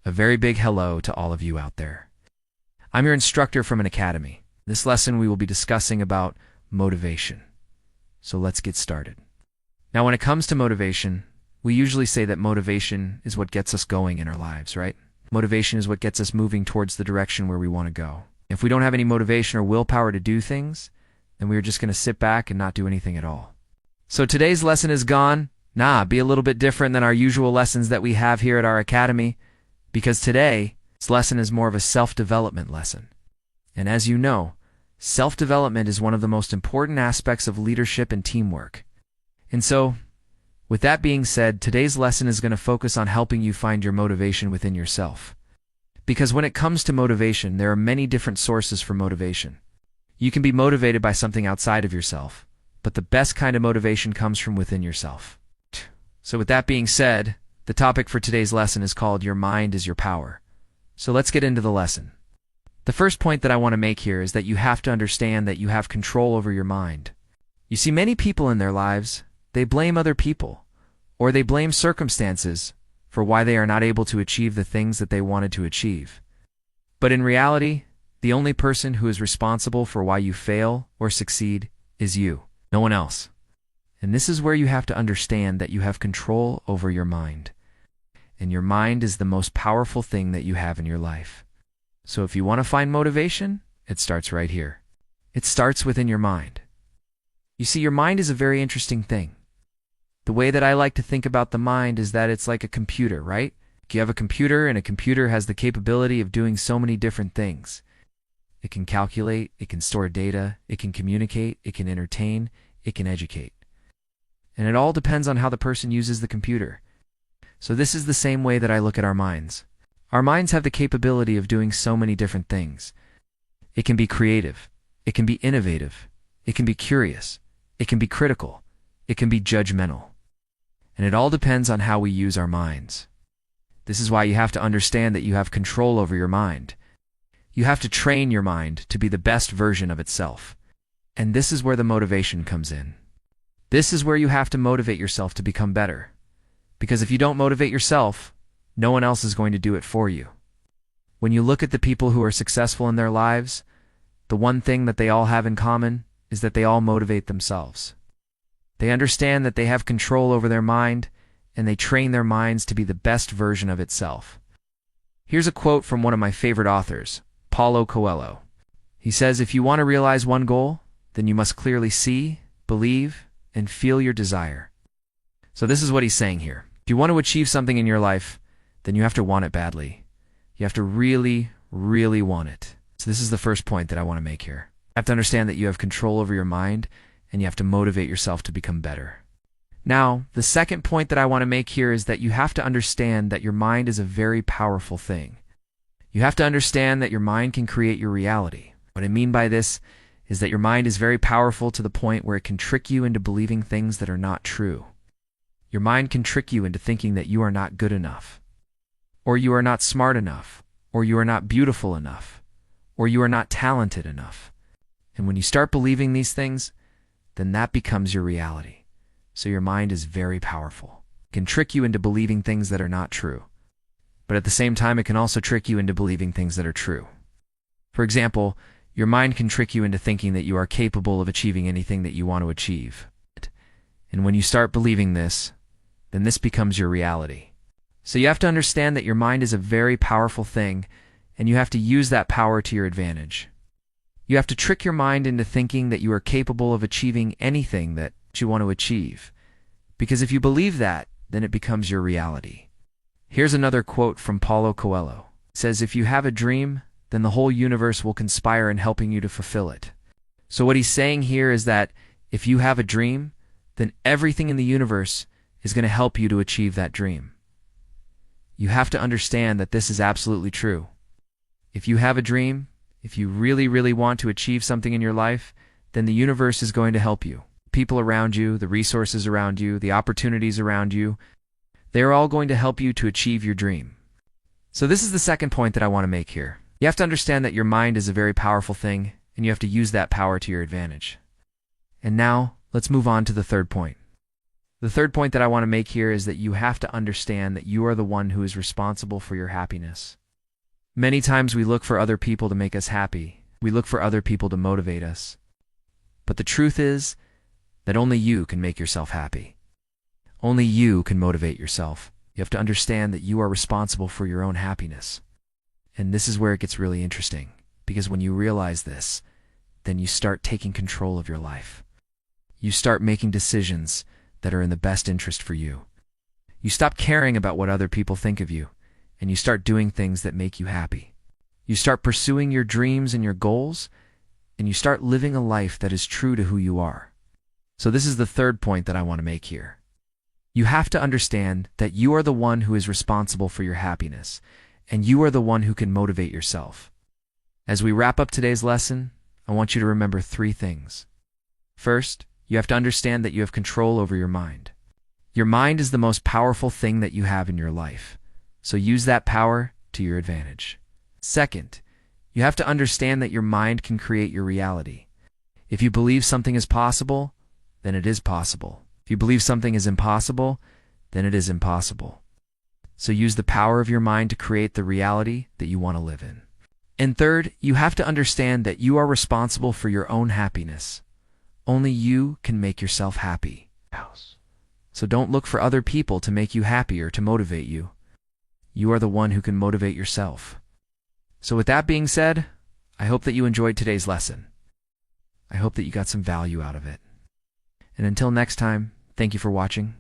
A very big hello to all of you out there. I'm your instructor from an academy. This lesson we will be discussing about motivation. So let's get started. Now, when it comes to motivation, we usually say that motivation is what gets us going in our lives, right? Motivation is what gets us moving towards the direction where we want to go. If we don't have any motivation or willpower to do things, then we're just going to sit back and not do anything at all. So today's lesson is be a little bit different than our usual lessons that we have here at our academy, because today's lesson is more of a self-development lesson. And as you know, self-development is one of the most important aspects of leadership and teamwork. And so, with that being said, today's lesson is going to focus on helping you find your motivation within yourself. Because when it comes to motivation, there are many different sources for motivation. You can be motivated by something outside of yourself, but the best kind of motivation comes from within yourself. So with that being said, the topic for today's lesson is called Your Mind is Your Power. So let's get into the lesson. The first point that I want to make here is that you have to understand that you have control over your mind. You see, many people in their lives, they blame other people, or they blame circumstances for why they are not able to achieve the things that they wanted to achieve. But in reality, the only person who is responsible for why you fail or succeed is you, no one else. And this is where you have to understand that you have control over your mind. And your mind is the most powerful thing that you have in your life. So if you want to find motivation, it starts right here. It starts within your mind. You see, your mind is a very interesting thing. The way that I like to think about the mind is that it's like a computer, right? You have a computer, and a computer has the capability of doing so many different things. It can calculate, it can store data, it can communicate, it can entertain, it can educate. And it all depends on how the person uses the computer. So this is the same way that I look at our minds. Our minds have the capability of doing so many different things. It can be creative, it can be innovative, it can be curious, it can be critical, it can be judgmental. And it all depends on how we use our minds. This is why you have to understand that you have control over your mind. You have to train your mind to be the best version of itself. And this is where the motivation comes in. This is where you have to motivate yourself to become better. Because if you don't motivate yourself, no one else is going to do it for you. When you look at the people who are successful in their lives, the one thing that they all have in common is that they all motivate themselves. They understand that they have control over their mind, and they train their minds to be the best version of itself. Here's a quote from one of my favorite authors, Paulo Coelho. He says, "If you want to realize one goal, then you must clearly see, believe, and feel your desire." So this is what he's saying here. If you want to achieve something in your life, then you have to want it badly. You have to really, really want it. So this is the first point that I want to make here. You have to understand that you have control over your mind, and you have to motivate yourself to become better. Now, the second point that I want to make here is that you have to understand that your mind is a very powerful thing. You have to understand that your mind can create your reality. What I mean by this is that your mind is very powerful to the point where it can trick you into believing things that are not true. Your mind can trick you into thinking that you are not good enough, or you are not smart enough, or you are not beautiful enough, or you are not talented enough. And when you start believing these things, then that becomes your reality. So your mind is very powerful. It can trick you into believing things that are not true. But at the same time, it can also trick you into believing things that are true. For example, your mind can trick you into thinking that you are capable of achieving anything that you want to achieve. And when you start believing this, then this becomes your reality. So you have to understand that your mind is a very powerful thing, and you have to use that power to your advantage. You have to trick your mind into thinking that you are capable of achieving anything that you want to achieve. Because if you believe that, then it becomes your reality. Here's another quote from Paulo Coelho. It says, "If you have a dream, then the whole universe will conspire in helping you to fulfill it." So what he's saying here is that if you have a dream, then everything in the universe is going to help you to achieve that dream. You have to understand that this is absolutely true. If you have a dream, if you really, really want to achieve something in your life, then the universe is going to help you. People around you, the resources around you, the opportunities around you, they're all going to help you to achieve your dream. So this is the second point that I want to make here. You have to understand that your mind is a very powerful thing, and you have to use that power to your advantage. And now, let's move on to the third point. The third point that I want to make here is that you have to understand that you are the one who is responsible for your happiness. Many times we look for other people to make us happy. We look for other people to motivate us. But the truth is that only you can make yourself happy. Only you can motivate yourself. You have to understand that you are responsible for your own happiness. And this is where it gets really interesting, because when you realize this, then you start taking control of your life. You start making decisions that are in the best interest for you. You stop caring about what other people think of you, and you start doing things that make you happy. You start pursuing your dreams and your goals, and you start living a life that is true to who you are. So this is the third point that I want to make here. You have to understand that you are the one who is responsible for your happiness, and you are the one who can motivate yourself. As we wrap up today's lesson, I want you to remember 3 things. First, you have to understand that you have control over your mind. Your mind is the most powerful thing that you have in your life, so use that power to your advantage. Second, you have to understand that your mind can create your reality. If you believe something is possible, then it is possible. If you believe something is impossible, then it is impossible. So use the power of your mind to create the reality that you want to live in. And third, you have to understand that you are responsible for your own happiness. Only you can make yourself happy. So don't look for other people to make you happy or to motivate you. You are the one who can motivate yourself. So with that being said, I hope that you enjoyed today's lesson. I hope that you got some value out of it. And until next time, thank you for watching.